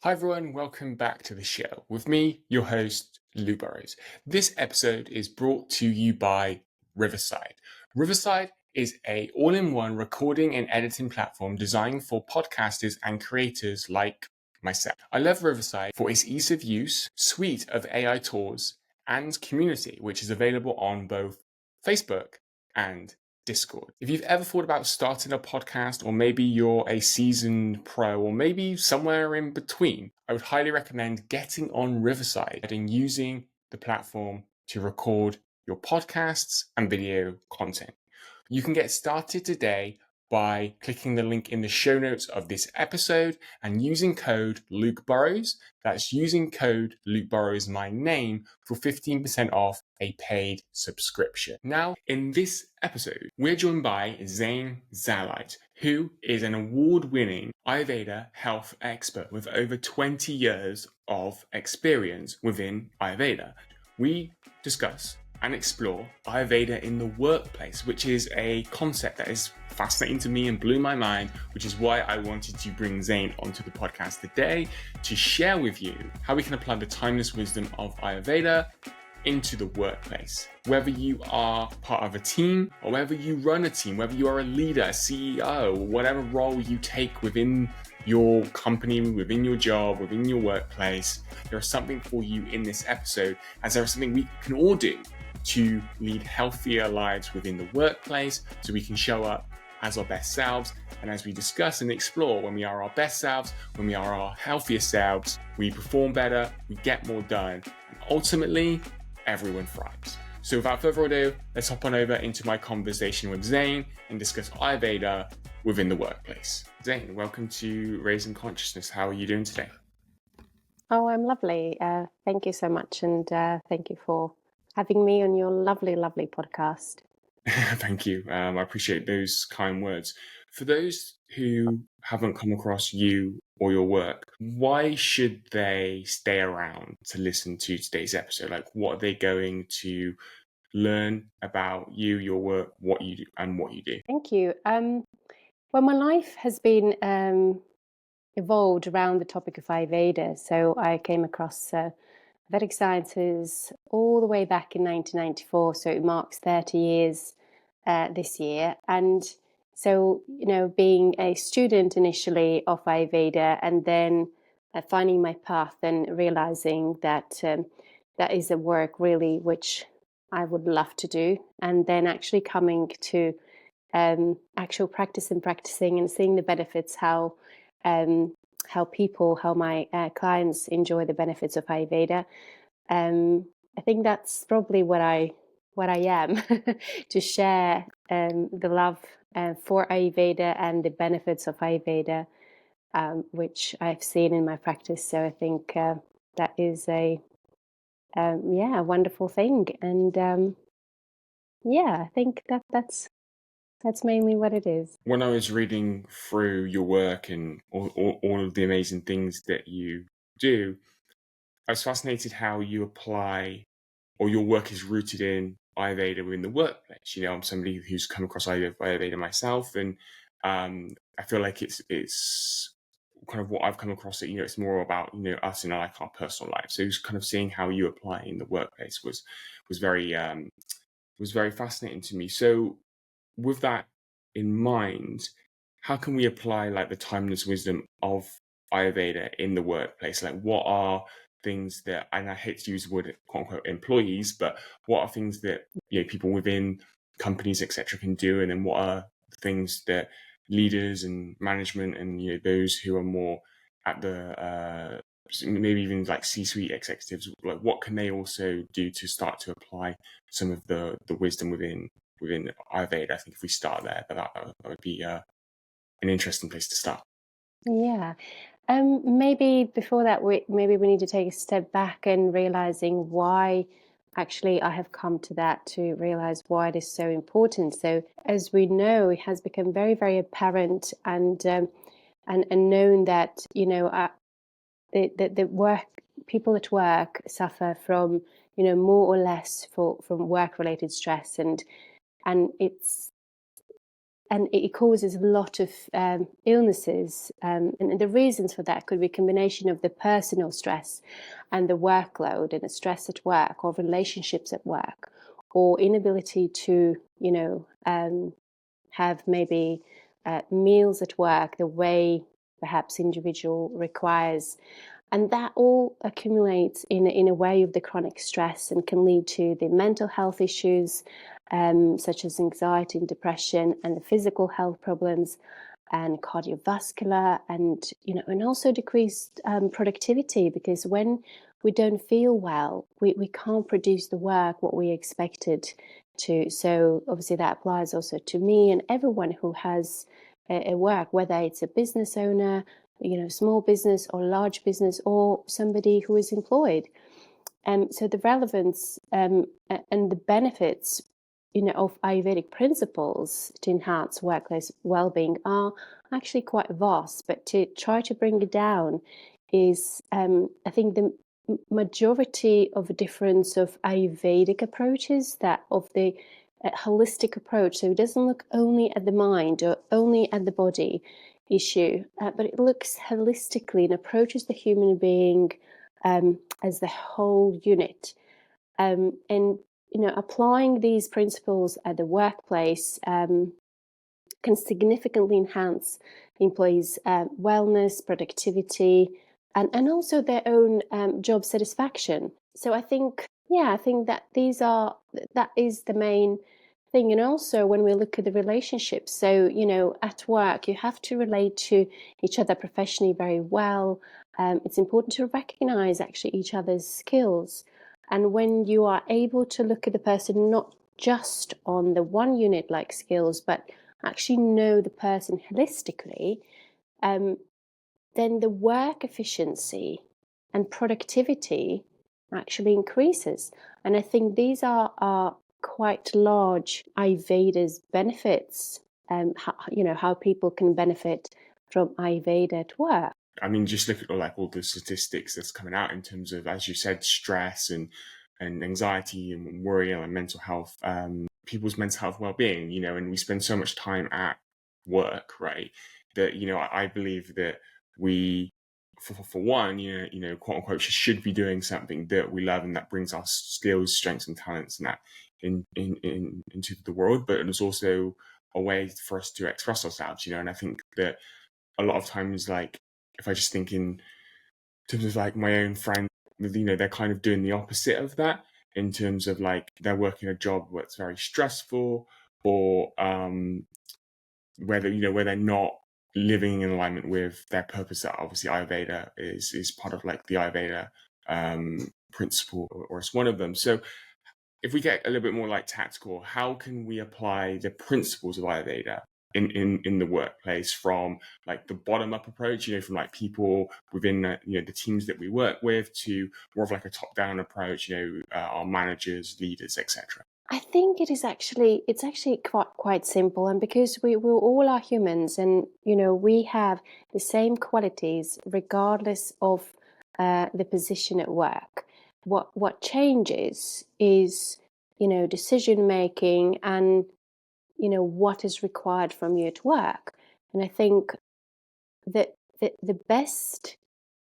Hi everyone, welcome back to the show. With me, your host, Lou Burrows. This episode is brought to you by Riverside. Riverside is a all-in-one recording and editing platform designed for podcasters and creators like myself. I love Riverside for its ease of use, suite of AI tools, and community, which is available on both Facebook and Discord. If you've ever thought about starting a podcast, or maybe you're a seasoned pro, or maybe somewhere in between, I would highly recommend getting on Riverside and using the platform to record your podcasts and video content. You can get started today by clicking the link in the show notes of this episode and using code Luke Burrows. That's using code Luke Burrows, my name, for 15% off a paid subscription. Now, in this episode, we're joined by Zane Zalite, who is an award-winning Ayurveda health expert with over 20 years of experience within Ayurveda. We discuss and explore Ayurveda in the workplace, which is a concept that is fascinating to me and blew my mind, which is why I wanted to bring Zane onto the podcast today to share with you how we can apply the timeless wisdom of Ayurveda into the workplace. Whether you are part of a team or whether you run a team, whether you are a leader, a CEO, whatever role you take within your company, within your job, within your workplace, there is something for you in this episode, as there is something we can all do to lead healthier lives within the workplace so we can show up as our best selves. And as we discuss and explore, when we are our best selves, when we are our healthiest selves, we perform better, we get more done, and ultimately, everyone thrives. So without further ado, let's hop on over into my conversation with Zane and discuss Ayurveda within the workplace. Zane, welcome to Raising Consciousness. How are you doing today? Oh, I'm lovely. Thank you so much. And thank you for having me on your lovely, lovely podcast. Thank you. I appreciate those kind words. For those who haven't come across you or your work, why should they stay around to listen to today's episode? Like, what are they going to learn about you, your work, what you do, and what you do? Thank you. Well, my life has been evolved around the topic of Ayurveda. So I came across Vedic sciences all the way back in 1994. So it marks 30 years this year. And so, being a student initially of Ayurveda and then finding my path and realizing that that is a work really which I would love to do. And then actually coming to actual practice and practicing and seeing the benefits, how my clients enjoy the benefits of Ayurveda. I think that's probably what I am to share the love for Ayurveda and the benefits of Ayurveda, which I've seen in my practice. So I think that is a wonderful thing, and I think that's mainly what it is. When I was reading through your work and all of the amazing things that you do, I was fascinated how you apply, or your work is rooted in Ayurveda within the workplace. I'm somebody who's come across Ayurveda myself, and I feel like it's kind of what I've come across. That it's more about us in like our personal life. So kind of seeing how you apply in the workplace was very fascinating to me. So with that in mind, how can we apply like the timeless wisdom of Ayurveda in the workplace? Like, what are things that, and I hate to use the word quote unquote employees, but what are things that people within companies etc. can do, and then what are things that leaders and management and those who are more at the maybe even like C-suite executives, like what can they also do to start to apply some of the wisdom within Ayurveda? I think if we start there, that would be an interesting place to start. Yeah. Maybe before that, we need to take a step back and realizing why actually I have come to that, to realize why it is so important. So as we know, it has become very, very apparent and known that, the work, people at work suffer from, more or less from work-related stress, and it's and it causes a lot of illnesses. And the reasons for that could be a combination of the personal stress and the workload and the stress at work or relationships at work, or inability to, have maybe meals at work the way perhaps individual requires. And that all accumulates in a way of the chronic stress and can lead to the mental health issues, such as anxiety and depression, and the physical health problems and cardiovascular, and also decreased productivity, because when we don't feel well, we can't produce the work what we expected to. So obviously that applies also to me and everyone who has a work, whether it's a business owner, small business or large business, or somebody who is employed. So the relevance and the benefits, of Ayurvedic principles to enhance workplace well-being are actually quite vast. But to try to bring it down is, I think, the majority of a difference of Ayurvedic approaches, that of the holistic approach. So it doesn't look only at the mind or only at the body issue, but it looks holistically and approaches the human being as the whole unit. And applying these principles at the workplace can significantly enhance employees' wellness, productivity, and also their own job satisfaction. So I think that that is the main thing. And also when we look at the relationships, so at work you have to relate to each other professionally very well. It's important to recognize actually each other's skills, and when you are able to look at the person not just on the one unit like skills, but actually know the person holistically, then the work efficiency and productivity actually increases. And I think these are quite large Ayurveda's benefits, how people can benefit from Ayurveda at work. I mean, just look at all the statistics that's coming out in terms of, as you said, stress and anxiety and worry and mental health, people's mental health well-being, and we spend so much time at work, right? That, I believe that we, for one, quote unquote, should be doing something that we love and that brings our skills, strengths and talents and that into the world, but it's also a way for us to express ourselves, and I think that a lot of times, like, if I just think in terms of like my own friends, they're kind of doing the opposite of that in terms of like they're working a job that's very stressful, or where they're not living in alignment with their purpose. That obviously Ayurveda is part of like the Ayurveda principle, or it's one of them. So if we get a little bit more like tactical, how can we apply the principles of Ayurveda in the workplace, from like the bottom up approach, from like people within the teams that we work with, to more of like a top down approach, our managers, leaders, etc.? I think it's actually quite simple, and because we all are humans, and we have the same qualities regardless of the position at work. What changes is decision making, and what is required from you at work. And I think that the best,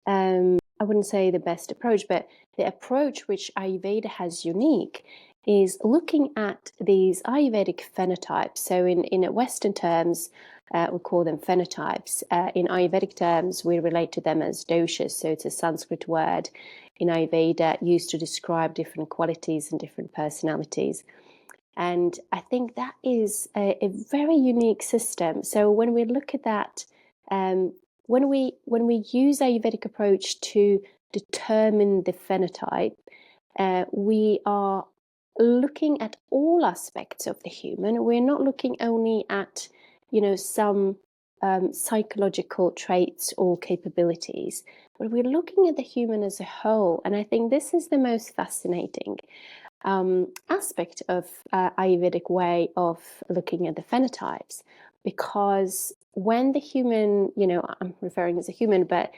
I wouldn't say the best approach, but the approach which Ayurveda has unique is looking at these Ayurvedic phenotypes. So in Western terms, we call them phenotypes. In Ayurvedic terms, we relate to them as doshas. So it's a Sanskrit word in Ayurveda used to describe different qualities and different personalities. And I think that is a very unique system. So when we look at that, when we use Ayurvedic approach to determine the phenotype, we are looking at all aspects of the human. We're not looking only at some psychological traits or capabilities, but we're looking at the human as a whole. And I think this is the most fascinating aspect of Ayurvedic way of looking at the phenotypes, because when the human, I'm referring as a human, but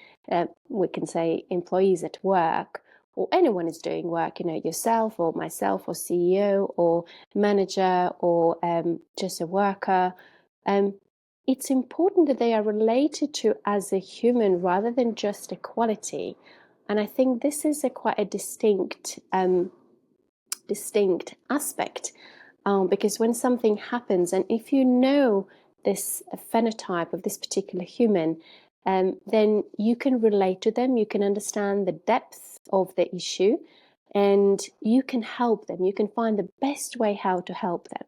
we can say employees at work, or anyone is doing work, yourself or myself or CEO or manager or just a worker, it's important that they are related to as a human rather than just a quality. And I think this is quite a distinct aspect, because when something happens, and if you know this phenotype of this particular human, then you can relate to them, you can understand the depth of the issue, and you can help them. You can find the best way how to help them.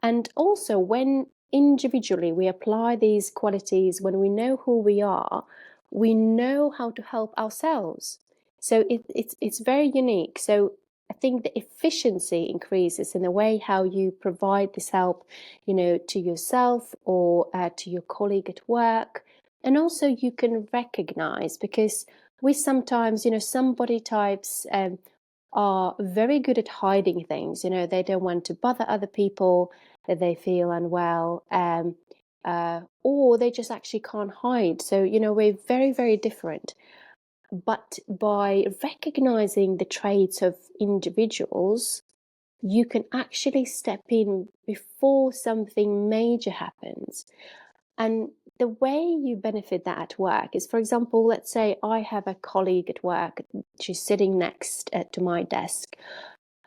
And also, when individually we apply these qualities, when we know who we are, we know how to help ourselves. So it's very unique. So I think the efficiency increases in the way how you provide this help, to yourself or to your colleague at work. And also you can recognize, because we sometimes, some body types are very good at hiding things. They don't want to bother other people, that they feel unwell, or they just actually can't hide. So, we're very, very different. But by recognizing the traits of individuals, you can actually step in before something major happens. And the way you benefit that at work is, for example, let's say I have a colleague at work, she's sitting next to my desk,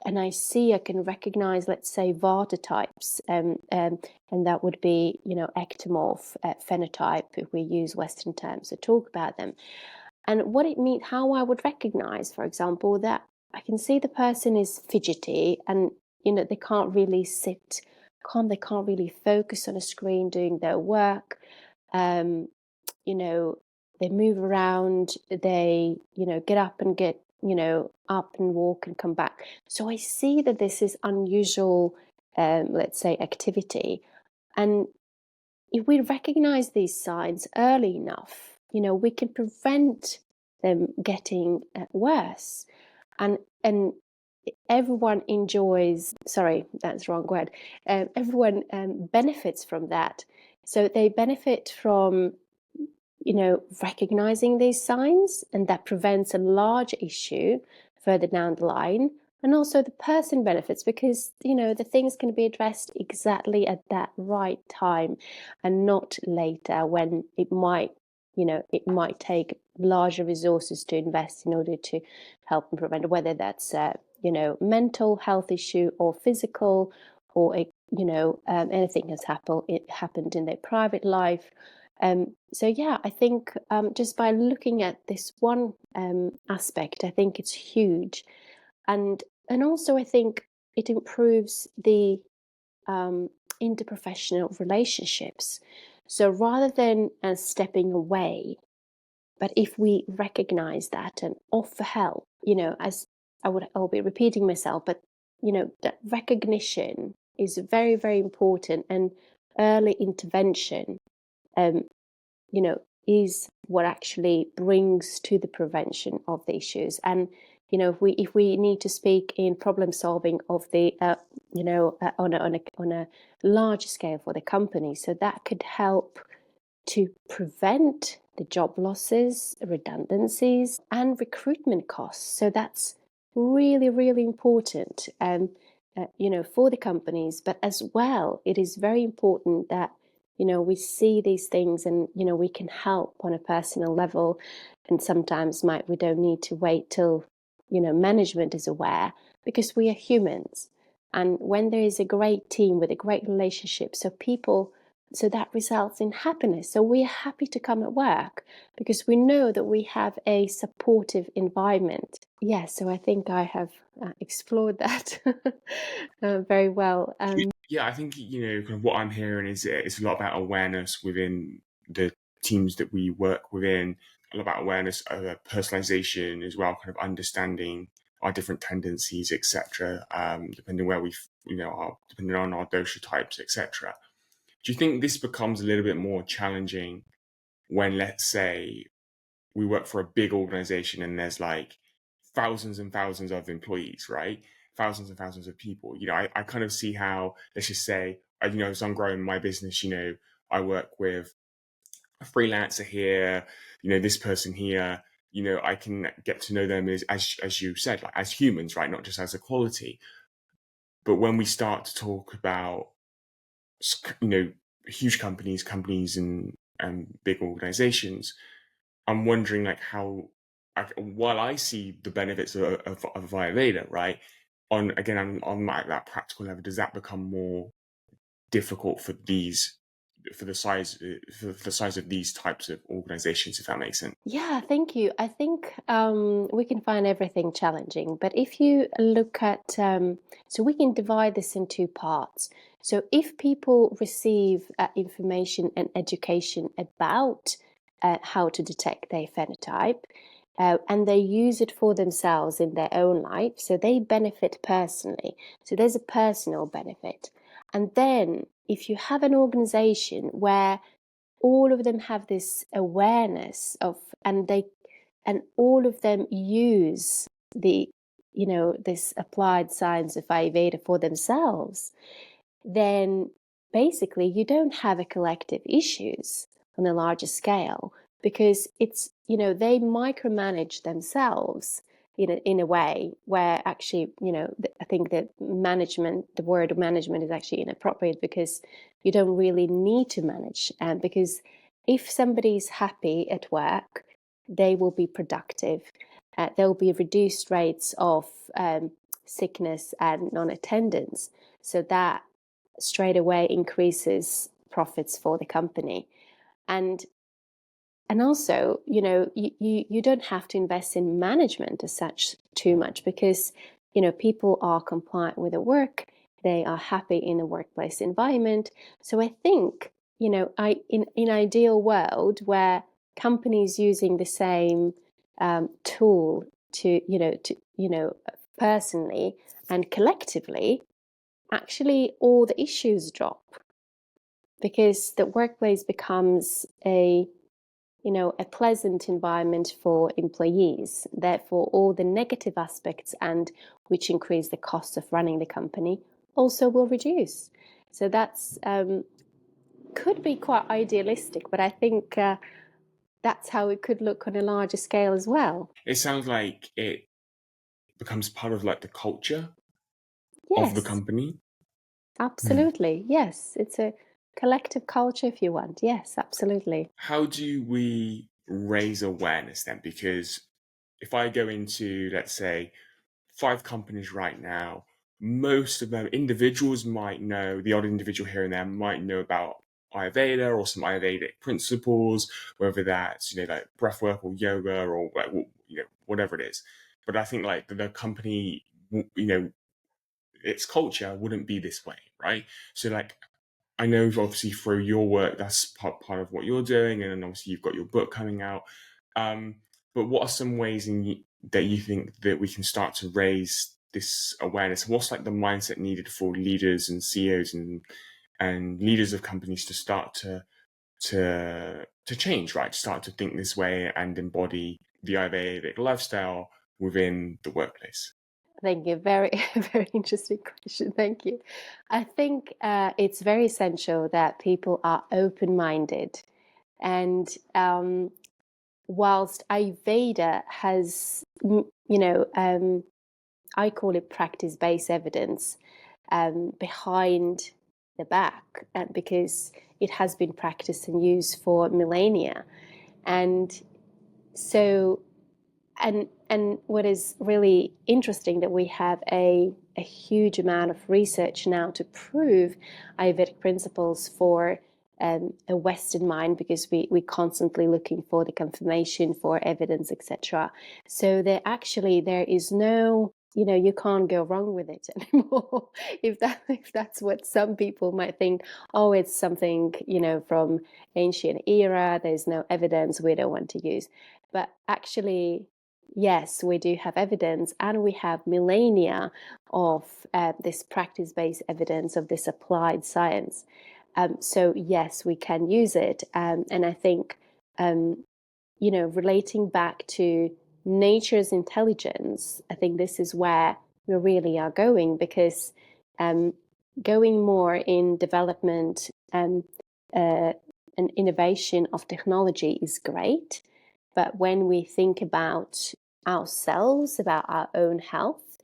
and I can recognize, let's say, Vata types, and that would be, ectomorph phenotype, if we use Western terms to talk about them. And what it means, how I would recognize, for example, that I can see the person is fidgety, and they can't really sit calm, they can't really focus on a screen doing their work. Um, they move around, they, get up and up and walk and come back. So I see that this is unusual, let's say, activity. And if we recognize these signs early enough, we can prevent them getting worse. And everyone enjoys, sorry, that's the wrong word. Everyone benefits from that. So they benefit from, recognizing these signs, and that prevents a large issue further down the line. And also the person benefits because, the things can be addressed exactly at that right time and not later, when it might take larger resources to invest in order to help and prevent, whether that's mental health issue or physical, or anything has happened in their private life. So yeah, I think just by looking at this one aspect, I think it's huge. And also I think it improves the interprofessional relationships. So rather than stepping away, but if we recognize that and offer help, as I'll be repeating myself, but that recognition is very, very important, and early intervention, um, is what actually brings to the prevention of the issues. And if we need to speak in problem solving of the on a large scale for the company, so that could help to prevent the job losses, redundancies, and recruitment costs. So that's really, really important, for the companies. But as well, it is very important that we see these things, and we can help on a personal level. And sometimes we don't need to wait till management is aware, because we are humans. And when there is a great team with a great relationship, so that results in happiness. So we are happy to come at work because we know that we have a supportive environment. Yes, so I think I have explored that very well. Yeah, I think kind of what I'm hearing is it's a lot about awareness within the teams that we work within, a lot about awareness of personalization as well, kind of understanding our different tendencies, etc. Depending where depending on our dosha types, etc. Do you think this becomes a little bit more challenging when, let's say, we work for a big organization and there's like thousands and thousands of employees, right? Thousands and thousands of people. I kind of see how, let's just say, as I'm growing my business, I work with a freelancer here, this person here, I can get to know them as you said, like as humans, right? Not just as a quality. But when we start to talk about, huge companies and big organizations, I'm wondering like how, while I see the benefits of Ayurveda, right, on like that practical level, does that become more difficult for the size of these types of organizations, if that makes sense? Yeah, thank you. I think we can find everything challenging, but if you look at, so we can divide this in two parts. So if people receive information and education about how to detect their phenotype, and they use it for themselves in their own life, so they benefit personally. So there's a personal benefit. And then if you have an organization where all of them have this awareness of, and all of them use the, this applied science of Ayurveda for themselves, then basically you don't have a collective issues on a larger scale, because it's, they micromanage themselves in a way where actually, I think that the word management is actually inappropriate, because you don't really need to manage. And because if somebody's happy at work, they will be productive. There will be reduced rates of sickness and non-attendance. So that straight away increases profits for the company. And also, you don't have to invest in management as such too much, because people are compliant with the work, they are happy in the workplace environment. So I think, in ideal world where companies using the same tool to personally and collectively, actually all the issues drop, because the workplace becomes a pleasant environment for employees. Therefore, all the negative aspects, and which increase the cost of running the company, also will reduce. So that's could be quite idealistic, but I think that's how it could look on a larger scale as well. It sounds like it becomes part of like the culture of the Yes, company. Hmm. absolutely. Yes, it's a collective culture if you want. Yes, absolutely. How do we raise awareness then? Because if I go into, let's say, 5 companies right now, most of them, individuals might know, the odd individual here and there might know about Ayurveda or some Ayurvedic principles, whether that's, like breath work or yoga or like, whatever it is. But I think like the company, its culture wouldn't be this way, right? So like, I know obviously through your work, that's part of what you're doing. And then obviously you've got your book coming out. Um, but what are some ways that you think that we can start to raise this awareness? What's like the mindset needed for leaders and CEOs and leaders of companies to start to change, right? To start to think this way and embody the Ayurvedic lifestyle within the workplace. Thank you. Very, very interesting question. Thank you. I think it's very essential that people are open-minded. And whilst Ayurveda has, I call it practice-based evidence behind the back, because it has been practiced and used for millennia. And so and what is really interesting, that we have a huge amount of research now to prove Ayurvedic principles for a Western mind, because we're constantly looking for the confirmation, for evidence, etc. So there is no, you can't go wrong with it anymore. If that's what some people might think, oh, it's something from ancient era, there's no evidence, we don't want to use. But actually, yes, we do have evidence, and we have millennia of this practice-based evidence of this applied science. So yes, we can use it, and I think relating back to nature's intelligence, I think this is where we really are going, because going more in development and innovation of technology is great, but when we think about ourselves, about our own health,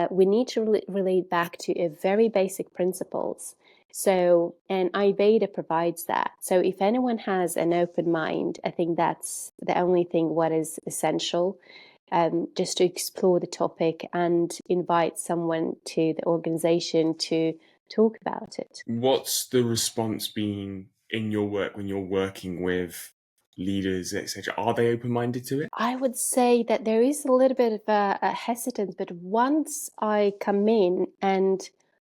we need to relate back to a very basic principles. So, and Ayurveda provides that. So if anyone has an open mind, I think that's the only thing what is essential, just to explore the topic and invite someone to the organization to talk about it. What's the response been in your work when you're working with leaders, etc.? Are they open-minded to it? I would say that there is a little bit of a hesitance, but once I come in and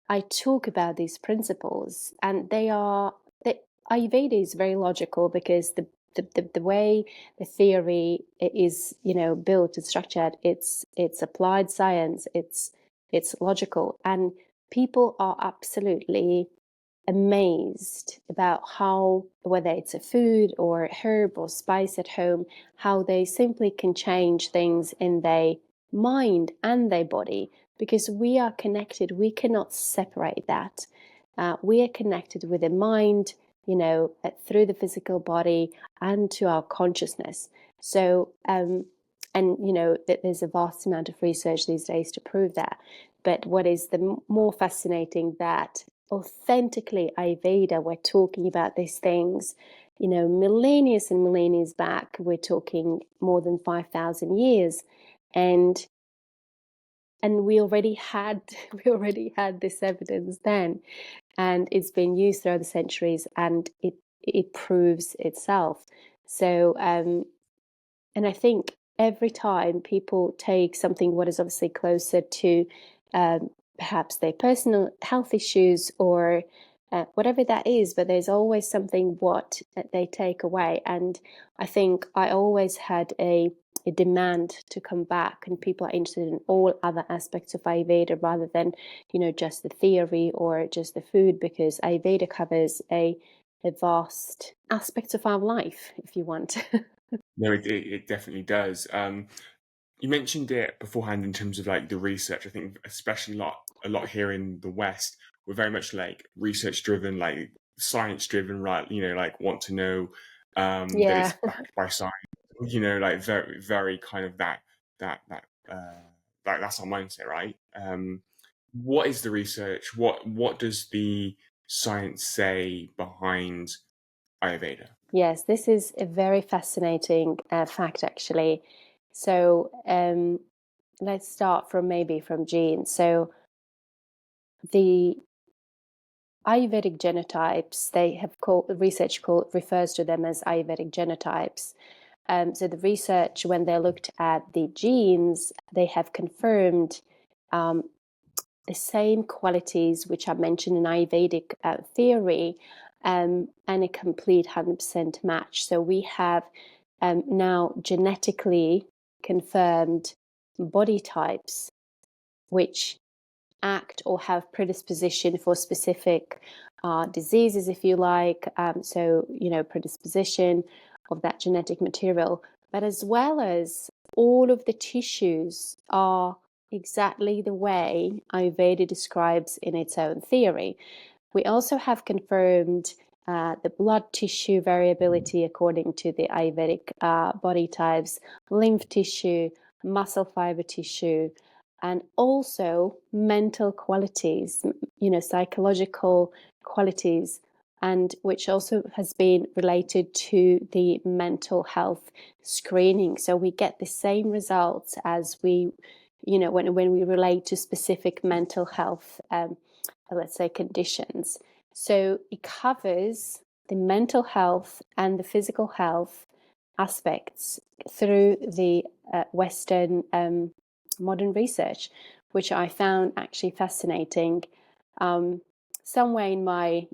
I talk about these principles, and Ayurveda is very logical because the way the theory is, built and structured, it's applied science, it's logical, and people are absolutely amazed about how, whether it's a food or herb or spice at home, how they simply can change things in their mind and their body, because we are connected. We cannot separate that. We are connected with the mind, through the physical body and to our consciousness. So, and that there's a vast amount of research these days to prove that. But what is the more fascinating, that authentically Ayurveda, we're talking about these things, millennia and millennia back. We're talking more than 5,000 years, and we already had this evidence then, and it's been used throughout the centuries, and it proves itself. So, and I think every time people take something what is obviously closer to perhaps their personal health issues or whatever that is, but there's always something what they take away. And I think I always had a demand to come back, and people are interested in all other aspects of Ayurveda rather than, just the theory or just the food, because Ayurveda covers a vast aspect of our life, if you want. No, it definitely does. You mentioned it beforehand in terms of like the research. I think especially a lot here in the West, we're very much like research driven, like science driven, right? Like want to know that Yeah. it's backed by science. Like very very kind of that that's our mindset, right? What is the research? What does the science say behind Ayurveda? Yes, this is a very fascinating fact, actually. So let's start from genes. So the Ayurvedic genotypes, they have refers to them as Ayurvedic genotypes. So the research, when they looked at the genes, they have confirmed um, the same qualities which are mentioned in Ayurvedic theory, and a complete 100% match. So we have now genetically confirmed body types which act or have predisposition for specific diseases, if you like. So, predisposition of that genetic material, but as well as all of the tissues are exactly the way Ayurveda describes in its own theory. We also have confirmed the blood tissue variability according to the Ayurvedic body types, lymph tissue, muscle fiber tissue, and also mental qualities, psychological qualities, and which also has been related to the mental health screening. So we get the same results as we, when we relate to specific mental health, let's say, conditions. So it covers the mental health and the physical health aspects through the Western modern research, which I found actually fascinating. Somewhere in my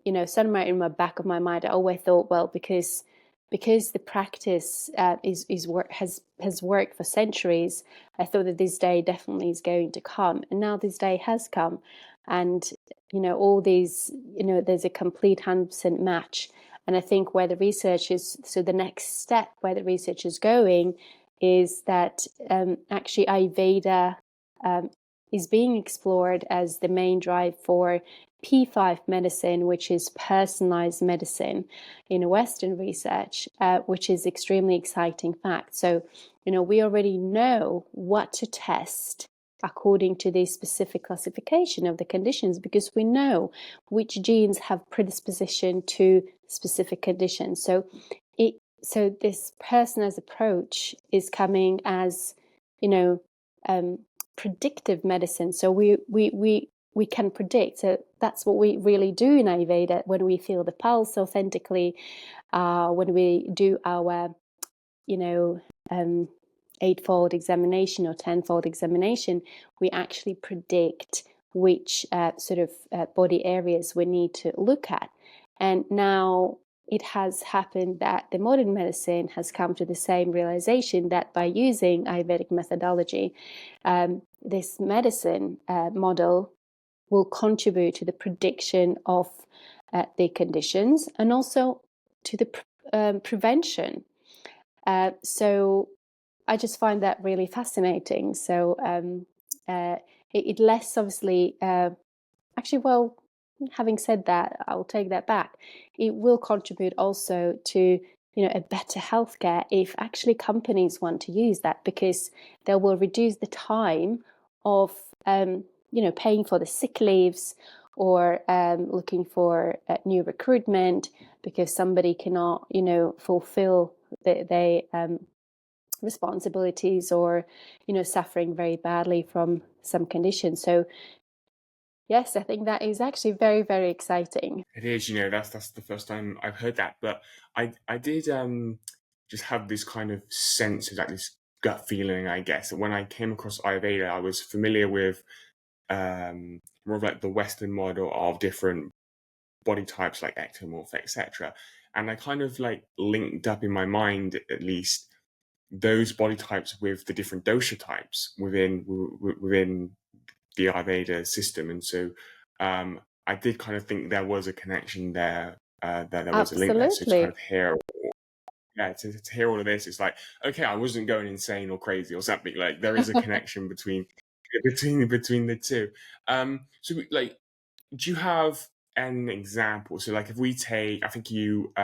back of my mind, I always thought, well, because the practice has worked for centuries, I thought that this day definitely is going to come, and now this day has come, and all these, there's a complete 100% match. And I think where the research is, so the next step where the research is going is that actually Ayurveda is being explored as the main drive for P5 medicine, which is personalized medicine in Western research, which is extremely exciting fact. So, we already know what to test according to the specific classification of the conditions, because we know which genes have predisposition to specific conditions. So this personalized approach is coming as, predictive medicine. So we can predict. So that's what we really do in Ayurveda when we feel the pulse authentically, when we do our, eightfold examination or tenfold examination, we actually predict which body areas we need to look at. And now it has happened that the modern medicine has come to the same realization that by using Ayurvedic methodology, this medicine model will contribute to the prediction of the conditions and also to the prevention. So I just find that really fascinating. So it less obviously, actually, well, having said that, I'll take that back. It will contribute also to, a better healthcare if actually companies want to use that, because they will reduce the time of, paying for the sick leaves or looking for new recruitment because somebody cannot, fulfill their responsibilities or, suffering very badly from some conditions. So yes, I think that is actually very, very exciting. It is, that's the first time I've heard that, but I did just have this kind of sense of like this gut feeling, I guess. When I came across Ayurveda, I was familiar with more of like the Western model of different body types like ectomorph, etc. And I kind of like linked up in my mind, at least, those body types with the different dosha types within the Ayurveda system. And so I did kind of think there was a connection there, that there was a link there. So to kind Absolutely. of hear, to hear all of this, it's like, okay, I wasn't going insane or crazy or something. Like there is a connection between the two. So like, do you have an example? So like, if we take, I think you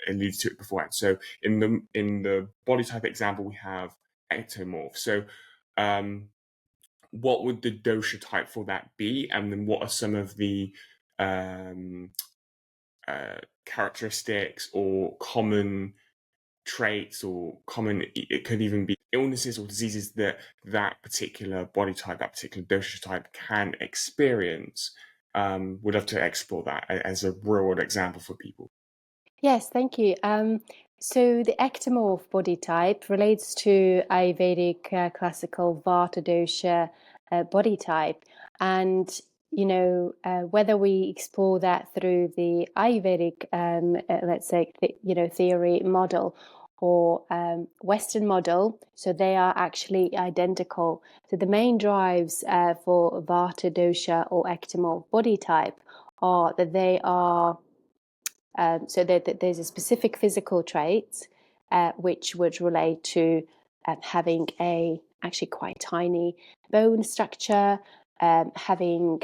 alluded to it beforehand. So in the body type example, we have ectomorph. So what would the dosha type for that be? And then what are some of the um, characteristics or common traits or common, it could even be illnesses or diseases that that particular body type, that particular dosha type can experience? Would love to explore that as a real world example for people. Yes, thank you. So the ectomorph body type relates to Ayurvedic classical Vata dosha body type, and whether we explore that through the Ayurvedic, let's say, theory model or Western model, so they are actually identical. So the main drives for Vata dosha or ectomorph body type are that they are there's a specific physical trait which would relate to having a actually quite tiny bone structure, having,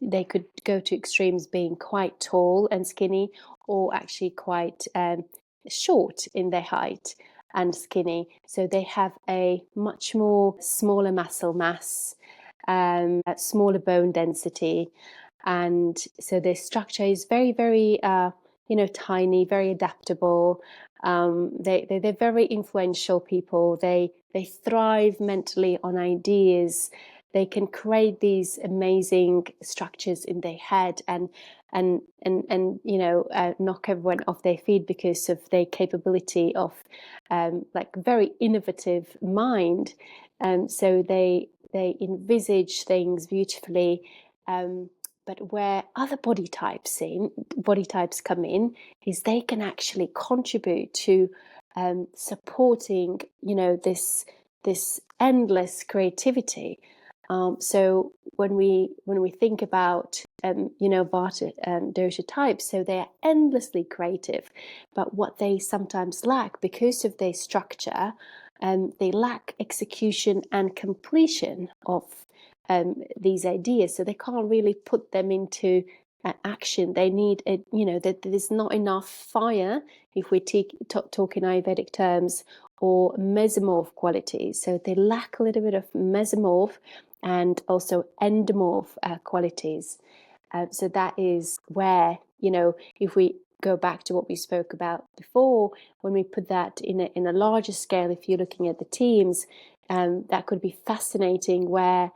they could go to extremes being quite tall and skinny, or actually quite short in their height and skinny. So they have a much more smaller muscle mass, smaller bone density, and so their structure is very, very tiny, very adaptable. They're very influential people. They thrive mentally on ideas. They can create these amazing structures in their head and knock everyone off their feet because of their capability of like very innovative mind. So they envisage things beautifully. But where other body types come in is they can actually contribute to supporting, this endless creativity. So when we think about Vata dosha types, so they are endlessly creative, but what they sometimes lack because of their structure, they lack execution and completion of these ideas, so they can't really put them into action. They need that there's not enough fire, if we talk in Ayurvedic terms, or mesomorph qualities. So they lack a little bit of mesomorph and also endomorph qualities. So that is where, if we go back to what we spoke about before, when we put that in a larger scale, if you're looking at the teams, that could be fascinating where,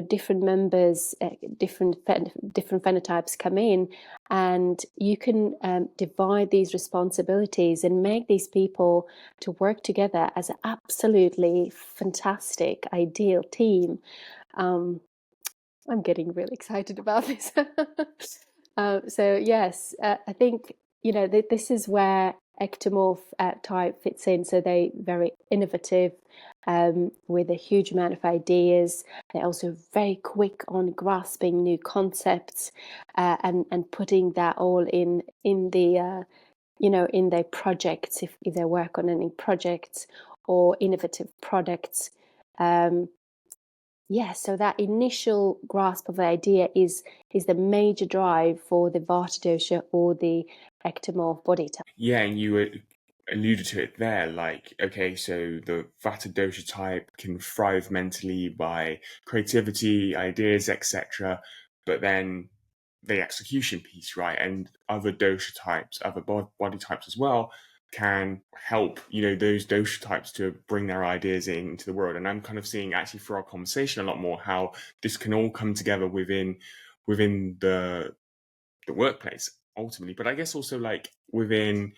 different members, different phenotypes come in, and you can divide these responsibilities and make these people to work together as an absolutely fantastic, ideal team. I'm getting really excited about this. So yes, I think this is where ectomorph type fits in. So they're very innovative, with a huge amount of ideas. They're also very quick on grasping new concepts, and putting that all in the in their projects, if they work on any projects or innovative products. So that initial grasp of the idea is the major drive for the Vata dosha or the ectomorph body type. Yeah, and you alluded to it there, like, okay, so the Vata dosha type can thrive mentally by creativity, ideas, etc. But then the execution piece, right? And other dosha types, other body types as well, can help, those dosha types to bring their ideas into the world. And I'm kind of seeing actually through our conversation a lot more how this can all come together within the workplace ultimately, but I guess also like within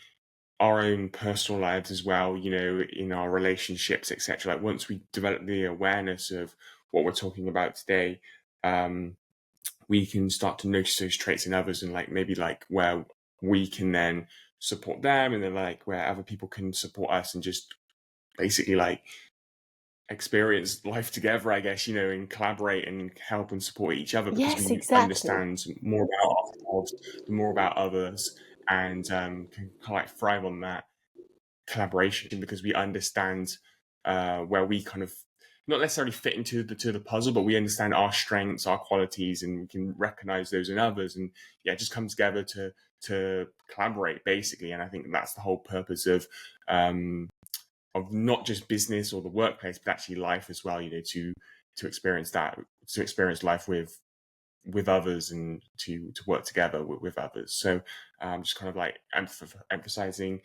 our own personal lives as well, in our relationships, etc. Like once we develop the awareness of what we're talking about today, we can start to notice those traits in others, and like maybe like where we can then support them, and then like where other people can support us, and just basically like experience life together, I guess, and collaborate and help and support each other, because Yes, we exactly. understand more about ourselves, more about others, and can kind of like thrive on that collaboration, because we understand where we kind of not necessarily fit into the puzzle, but we understand our strengths, our qualities, and we can recognize those in others, and just come together to collaborate basically. And I think that's the whole purpose of not just business or the workplace, but actually life as well, to experience that, to experience life with others, and to work together with others. So just kind of like emphasizing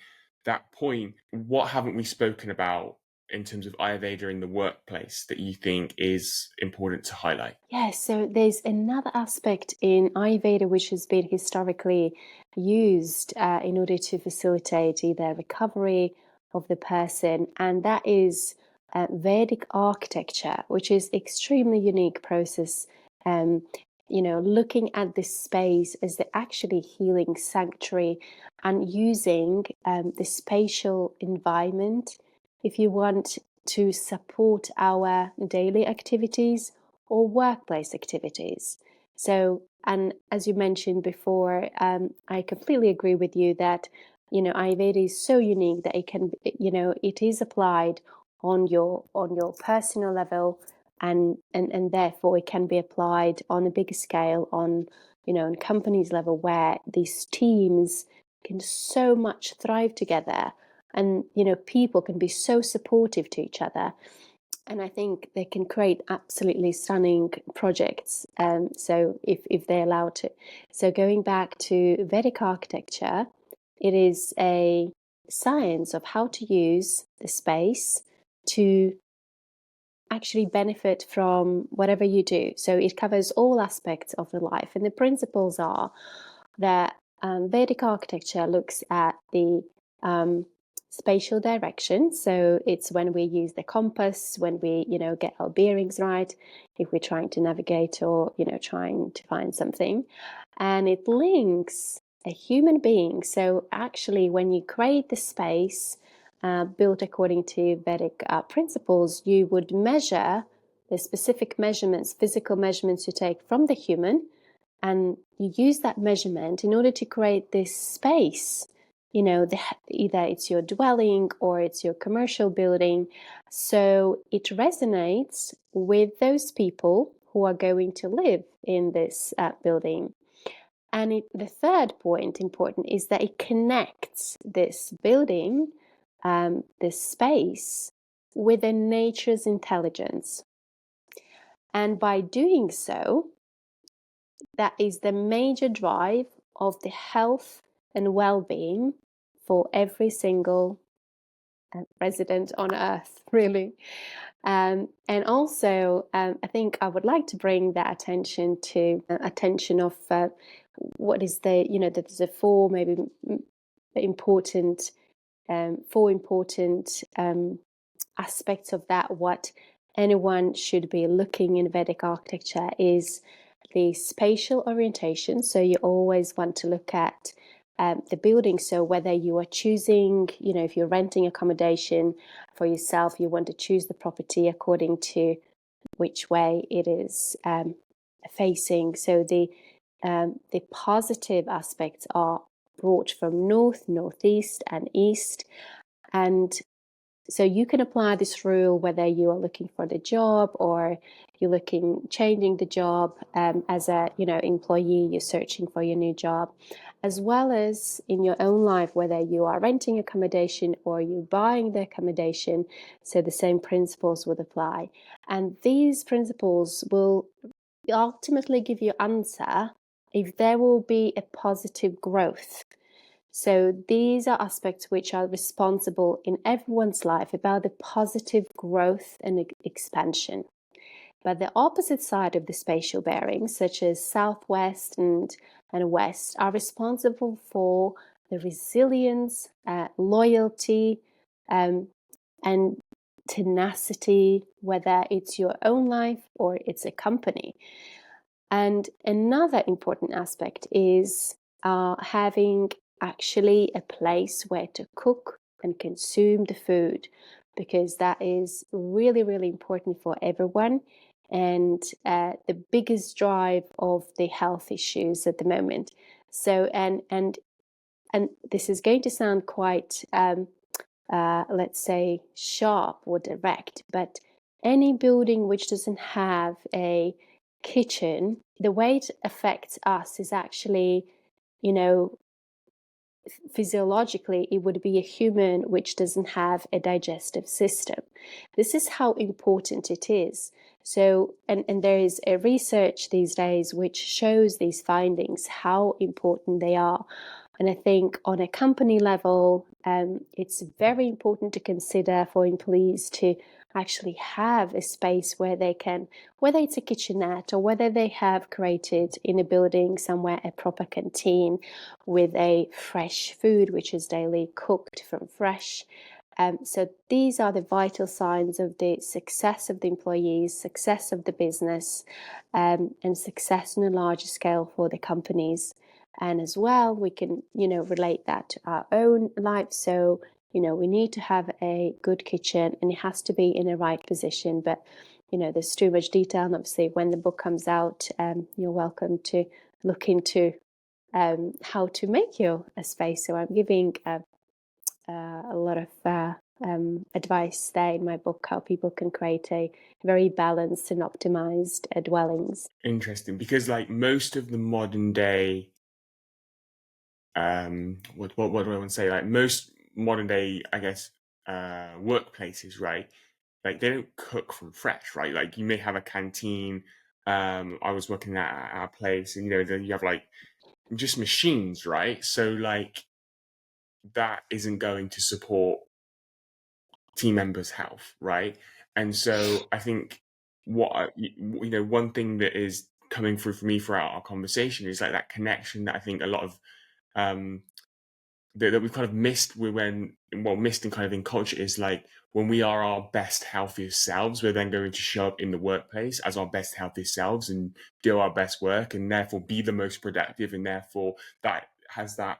that point. What haven't we spoken about in terms of Ayurveda in the workplace that you think is important to highlight? Yes, so there's another aspect in Ayurveda which has been historically used in order to facilitate either recovery of the person, and that is Vedic architecture, which is extremely unique process. Um, looking at this space as the actually healing sanctuary, and using the spatial environment, if you want, to support our daily activities or workplace activities. So, and as you mentioned before, I completely agree with you that Ayurveda is so unique that it can, it is applied on your personal level, and therefore it can be applied on a bigger scale on on companies level, where these teams can so much thrive together, and people can be so supportive to each other, and I think they can create absolutely stunning projects. So if they're allowed to. So going back to Vedic architecture, it is a science of how to use the space to actually benefit from whatever you do. So it covers all aspects of the life, and the principles are that Vedic architecture looks at the spatial direction. So it's when we use the compass, when we get our bearings right, if we're trying to navigate or trying to find something, and it links a human being. So actually, when you create the space built according to Vedic principles, you would measure the specific measurements, physical measurements you take from the human, and you use that measurement in order to create this space. Either it's your dwelling or it's your commercial building, so it resonates with those people who are going to live in this building. And the third point important is that it connects this building the space within nature's intelligence. And by doing so, that is the major drive of the health and well-being for every single resident on Earth, really. And also, I think I would like to bring that attention of what is there's a four maybe important aspects of that. What anyone should be looking in Vedic architecture is the spatial orientation. So you always want to look at the building. So whether you are choosing, if you're renting accommodation for yourself, you want to choose the property according to which way it is facing. So the positive aspects are brought from north, northeast, and east. And so you can apply this rule whether you are looking for the job or you're changing the job as a employee, you're searching for your new job, as well as in your own life, whether you are renting accommodation or you're buying the accommodation. So the same principles would apply. And these principles will ultimately give you answer if there will be a positive growth. So these are aspects which are responsible in everyone's life about the positive growth and expansion. But the opposite side of the spatial bearings, such as southwest and west, are responsible for the resilience, loyalty, and tenacity, whether it's your own life or it's a company. And another important aspect is having actually a place where to cook and consume the food, because that is really, really important for everyone and the biggest drive of the health issues at the moment. So, and this is going to sound quite, let's say, sharp or direct, but any building which doesn't have a kitchen, the way it affects us is actually, physiologically, it would be a human which doesn't have a digestive system. This is how important it is. So, and there is a research these days which shows these findings, how important they are. And I think on a company level, it's very important to consider for employees to actually have a space where they can, whether it's a kitchenette or whether they have created in a building somewhere a proper canteen with a fresh food which is daily cooked from fresh. So these are the vital signs of the success of the employees, success of the business, and success on a larger scale for the companies. And as well, we can, relate that to our own life. So, we need to have a good kitchen and it has to be in a right position. But, there's too much detail. And obviously, when the book comes out, you're welcome to look into how to make your a space. So I'm giving a lot of advice there in my book, how people can create a very balanced and optimized dwellings. Interesting, because like most of the modern day what do I want to say, like most modern day, I guess, workplaces, right, like they don't cook from fresh, right? Like you may have a canteen. I was working at our place and then you have like just machines, right? So like that isn't going to support team members' health, right? And so I think one thing that is coming through for me throughout our conversation is like that connection that I think a lot of that we've kind of missed missed in kind of in culture is like when we are our best, healthiest selves, we're then going to show up in the workplace as our best, healthiest selves and do our best work and therefore be the most productive. And therefore that has that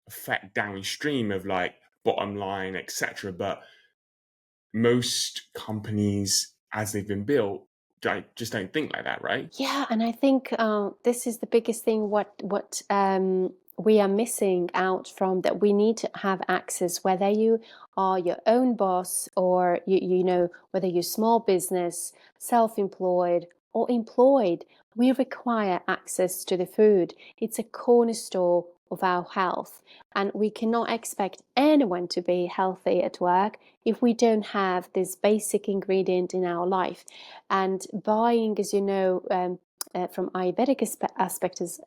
effect downstream of like bottom line, etc. But most companies, as they've been built, just don't think like that, right? Yeah, and I think this is the biggest thing. What we are missing out from, that we need to have access, whether you are your own boss or whether you're small business, self-employed or employed. We require access to the food. It's a cornerstone of our health. And we cannot expect anyone to be healthy at work if we don't have this basic ingredient in our life. And buying, as you know, from Ayurvedic aspect is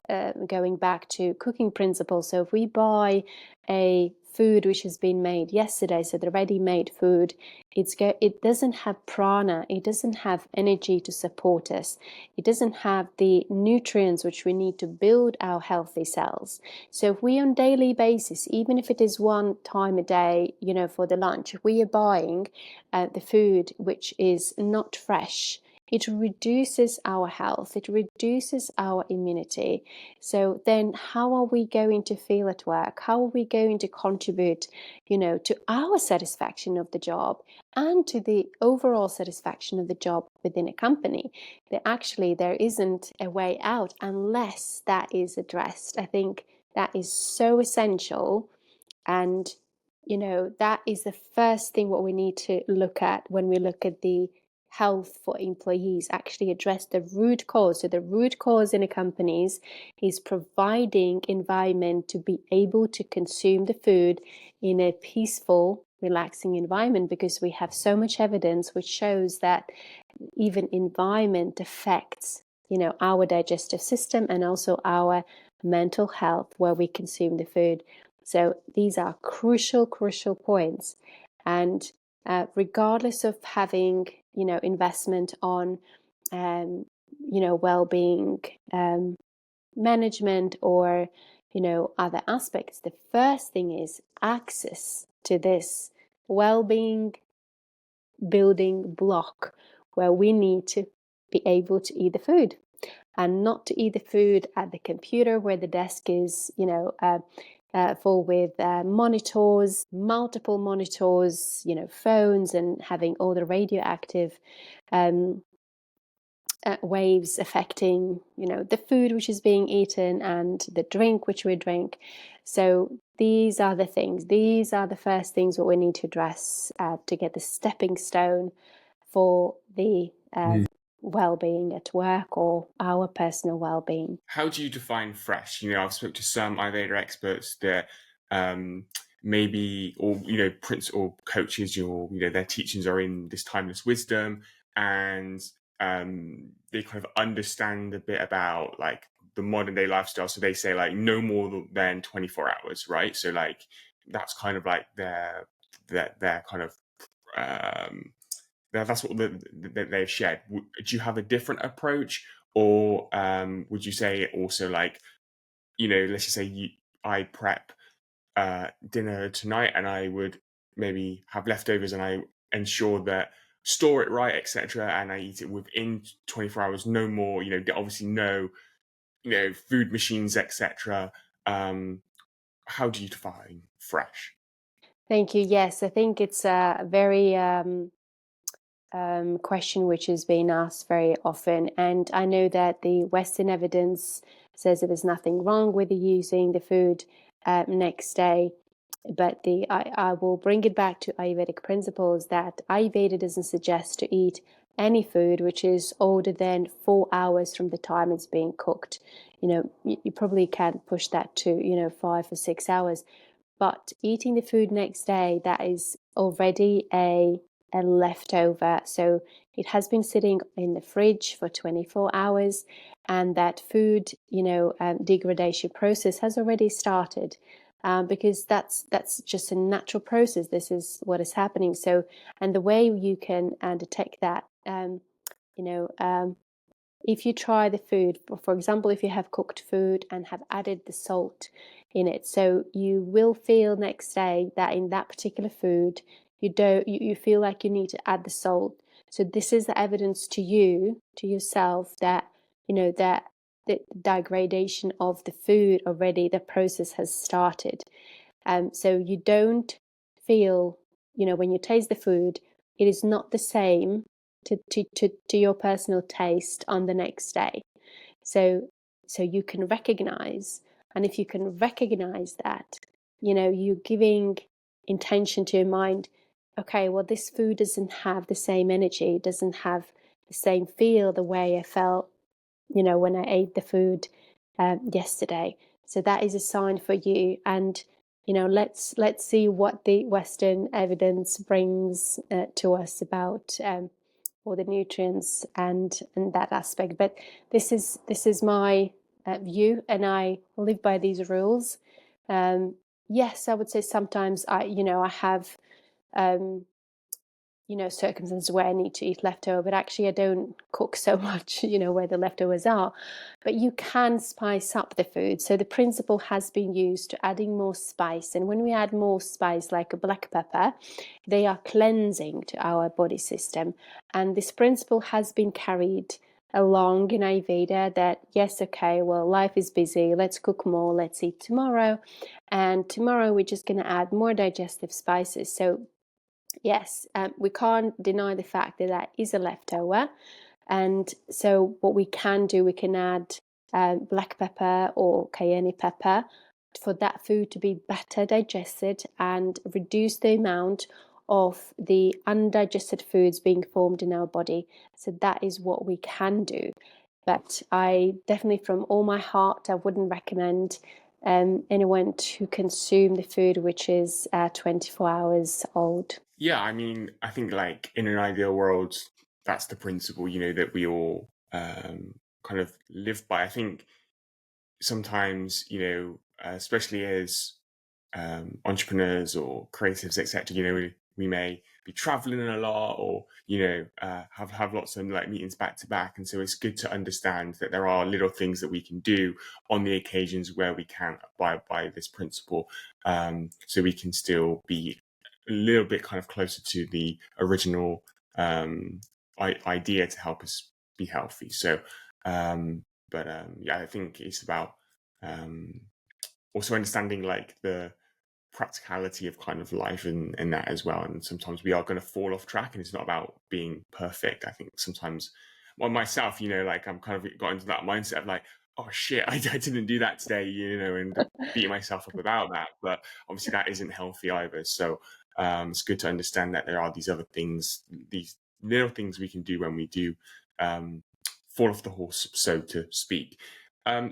going back to cooking principles. So if we buy a food which has been made yesterday, so the ready-made food, it doesn't have prana, it doesn't have energy to support us, it doesn't have the nutrients which we need to build our healthy cells. So if we on daily basis, even if it is one time a day, for the lunch, if we are buying the food which is not fresh, it reduces our health, it reduces our immunity. So then how are we going to feel at work? How are we going to contribute, to our satisfaction of the job and to the overall satisfaction of the job within a company? That actually there isn't a way out unless that is addressed. I think that is so essential. And, that is the first thing what we need to look at when we look at the health for employees, actually address the root cause. So the root cause in a companies is providing environment to be able to consume the food in a peaceful, relaxing environment, because we have so much evidence which shows that even environment affects, our digestive system and also our mental health where we consume the food. So these are crucial points. And regardless of having, investment on, well-being management or, other aspects, the first thing is access to this well-being building block where we need to be able to eat the food, and not to eat the food at the computer where the desk is, full with monitors, multiple monitors, phones, and having all the radioactive waves affecting, the food which is being eaten and the drink which we drink. So these are the things, these are the first things what we need to address to get the stepping stone for the well-being at work or our personal well-being. How do you define fresh? I've spoken to some Ayurveda experts that maybe, or prince or coaches, or their teachings are in this timeless wisdom, and they kind of understand a bit about like the modern day lifestyle. So they say like no more than 24 hours, right? So like that's kind of like their kind of that's what they've shared. Do you have a different approach, or would you say also like, let's just say I prep dinner tonight and I would maybe have leftovers and I ensure that store it right, etc., and I eat it within 24 hours, no more, obviously no, food machines, etc. How do you define fresh? Thank you. Yes, I think it's a very question which is being asked very often. And I know that the Western evidence says that there's nothing wrong with using the food next day. But I will bring it back to Ayurvedic principles that Ayurveda doesn't suggest to eat any food which is older than 4 hours from the time it's being cooked. You probably can't push that to, 5 or 6 hours. But eating the food next day, that is already a leftover. So it has been sitting in the fridge for 24 hours, and that food, degradation process has already started. Because that's just a natural process. This is what is happening. So, and the way you can detect that, if you try the food, for example, if you have cooked food and have added the salt in it, so you will feel next day that in that particular food you feel like you need to add the salt. So this is the evidence to yourself that that the degradation of the food already, the process has started. So you don't feel, when you taste the food, it is not the same to your personal taste on the next day. So you can recognize, and if you can recognize that, you're giving intention to your mind, okay, well, this food doesn't have the same energy, it doesn't have the same feel the way I felt, when I ate the food yesterday. So that is a sign for you. And let's see what the Western evidence brings to us about all the nutrients and that aspect. But this is my view, and I live by these rules. Yes, I would say sometimes I have circumstances where I need to eat leftover, but actually I don't cook so much, where the leftovers are. But you can spice up the food. So the principle has been used to adding more spice. And when we add more spice, like a black pepper, they are cleansing to our body system. And this principle has been carried along in Ayurveda that, yes, okay, well, life is busy. Let's cook more. Let's eat tomorrow. And tomorrow we're just going to add more digestive spices. So yes, we can't deny the fact that that is a leftover. And so what we can do, we can add black pepper or cayenne pepper for that food to be better digested and reduce the amount of the undigested foods being formed in our body. So that is what we can do. But I definitely, from all my heart, I wouldn't recommend anyone to consume the food which is 24 hours old. Yeah, I mean, I think like in an ideal world, that's the principle, that we all kind of live by. I think sometimes, especially as entrepreneurs or creatives, etc., we may be traveling a lot, or have lots of like meetings back to back, and so it's good to understand that there are little things that we can do on the occasions where we can't abide by this principle, so we can still be a little bit kind of closer to the original idea to help us be healthy. So yeah, I think it's about also understanding like the practicality of kind of life and that as well. And sometimes we are going to fall off track, and it's not about being perfect. I think sometimes, well, myself, like I'm kind of got into that mindset of like, oh shit, I didn't do that today, and beating myself up about that. But obviously that isn't healthy either. So it's good to understand that there are these other things, these little things we can do when we do fall off the horse, so to speak.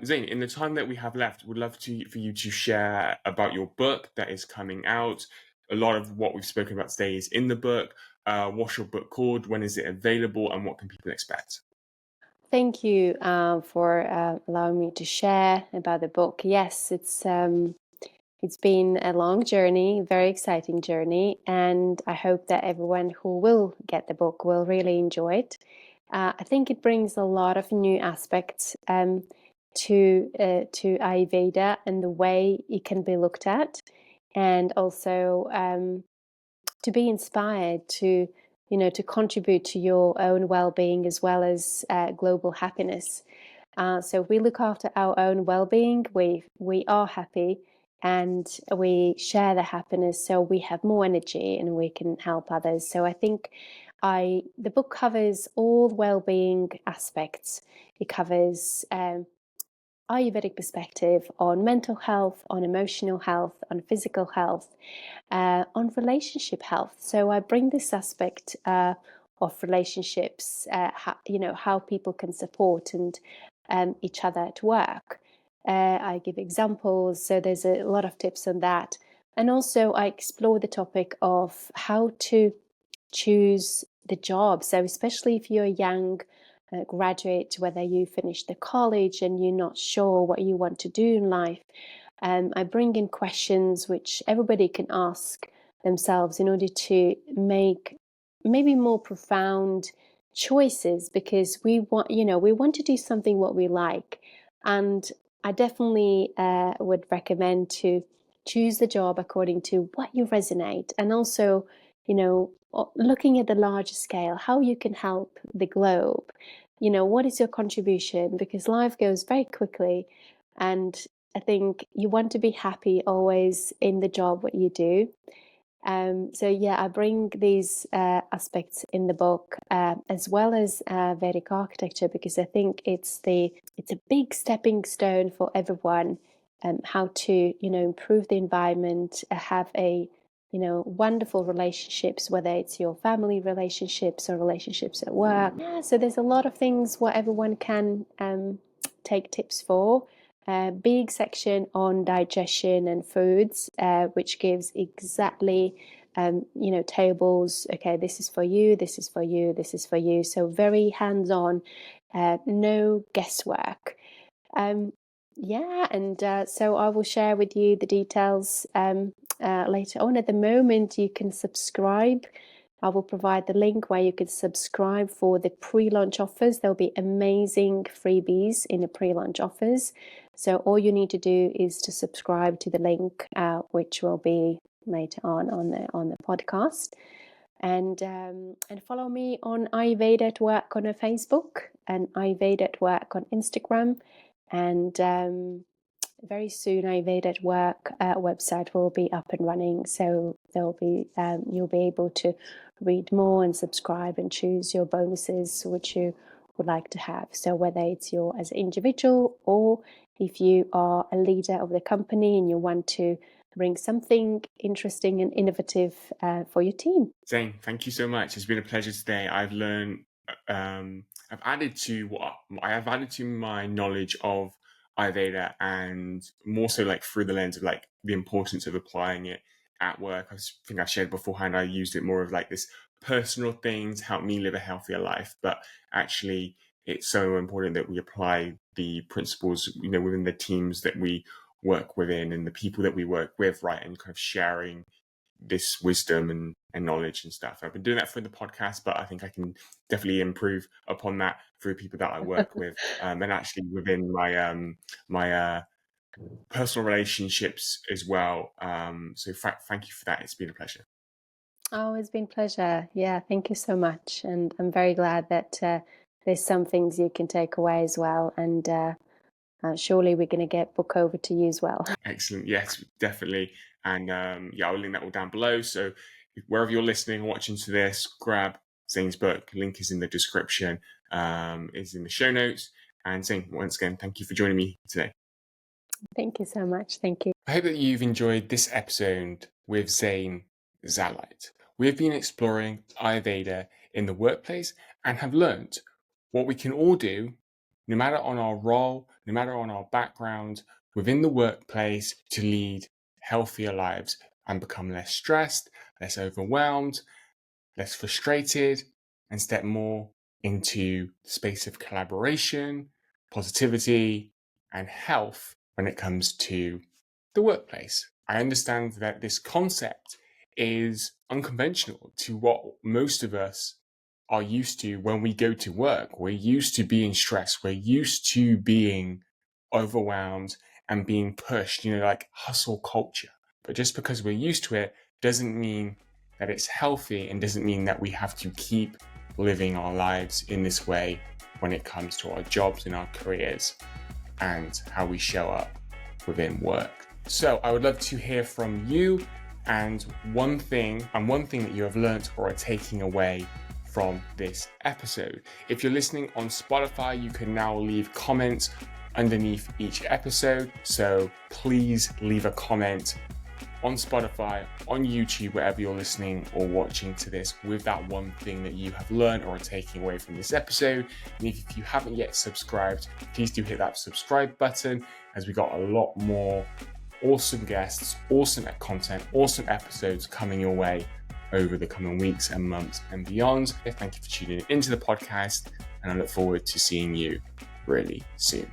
Zane, in the time that we have left, would love for you to share about your book that is coming out. A lot of what we've spoken about today is in the book. What's your book called? When is it available? And what can people expect? Thank you for allowing me to share about the book. Yes, it's been a long journey, very exciting journey, and I hope that everyone who will get the book will really enjoy it. I think it brings a lot of new aspects to Ayurveda and the way it can be looked at, and also to be inspired to contribute to your own well-being as well as global happiness. So if we look after our own well-being, we are happy, and we share the happiness, so we have more energy and we can help others. So I think the book covers all well-being aspects. It covers Ayurvedic perspective on mental health, on emotional health, on physical health, on relationship health. So I bring this aspect of relationships, how people can support and each other at work. I give examples, so there's a lot of tips on that. And also I explore the topic of how to choose the job. So especially if you're a young graduate, whether you finished the college and you're not sure what you want to do in life, I bring in questions which everybody can ask themselves in order to make maybe more profound choices, because we want to do something what we like. And I definitely would recommend to choose the job according to what you resonate, and also looking at the larger scale, how you can help the globe. What is your contribution, because life goes very quickly, and I think you want to be happy always in the job what you do. So yeah, I bring these aspects in the book, as well as Vedic architecture, because I think it's a big stepping stone for everyone. How to improve the environment, have a wonderful relationships, whether it's your family relationships or relationships at work. Yeah, so there's a lot of things what everyone can take tips for. big section on digestion and foods, which gives exactly tables. Okay, this is for you, this is for you, this is for you. So very hands-on, no guesswork. So I will share with you the details later on. At the moment, you can subscribe. I will provide the link where you can subscribe for the pre-launch offers. There'll be amazing freebies in the pre-launch offers. So all you need to do is to subscribe to the link, which will be later on the podcast, and follow me on Ayurveda at Work on Facebook and Ayurveda at Work on Instagram, and very soon Ayurveda at Work website will be up and running. So there'll be you'll be able to read more and subscribe and choose your bonuses which you would like to have. So whether it's your as an individual, or if you are a leader of the company and you want to bring something interesting and innovative for your team. Zane, thank you so much. It's been a pleasure today. I've learned, I've added to my knowledge of Ayurveda, and more so like through the lens of like the importance of applying it at work. I think I shared beforehand, I used it more of like this personal thing to help me live a healthier life, but actually it's so important that we apply the principles, within the teams that we work within and the people that we work with, right? And kind of sharing this wisdom and knowledge and stuff. I've been doing that through the podcast, but I think I can definitely improve upon that through people that I work with, and actually within my personal relationships as well. So thank you for that. It's been a pleasure. Oh, it's been a pleasure. Yeah, thank you so much. And I'm very glad that there's some things you can take away as well. And surely we're going to get book over to you as well. Excellent. Yes, definitely. And I'll link that all down below. So wherever you're listening, watching to this, grab Zane's book. Link is in the description, is in the show notes. And Zane, once again, thank you for joining me today. Thank you so much. Thank you. I hope that you've enjoyed this episode with Zane Zalite. We have been exploring Ayurveda in the workplace and have learned what we can all do, no matter on our role, no matter on our background, within the workplace, to lead healthier lives and become less stressed, less overwhelmed, less frustrated, and step more into the space of collaboration, positivity, and health when it comes to the workplace. I understand that this concept is unconventional to what most of us are used to when we go to work. We're used to being stressed. We're used to being overwhelmed and being pushed, like hustle culture. But just because we're used to it doesn't mean that it's healthy, and doesn't mean that we have to keep living our lives in this way when it comes to our jobs and our careers and how we show up within work. So I would love to hear from you, and one thing that you have learned or are taking away from this episode. If you're listening on Spotify, you can now leave comments underneath each episode. So please leave a comment on Spotify, on YouTube, wherever you're listening or watching to this, with that one thing that you have learned or are taking away from this episode. And if you haven't yet subscribed, please do hit that subscribe button, as we got a lot more awesome guests, awesome content, awesome episodes coming your way over the coming weeks and months and beyond. Thank you for tuning into the podcast, and I look forward to seeing you really soon.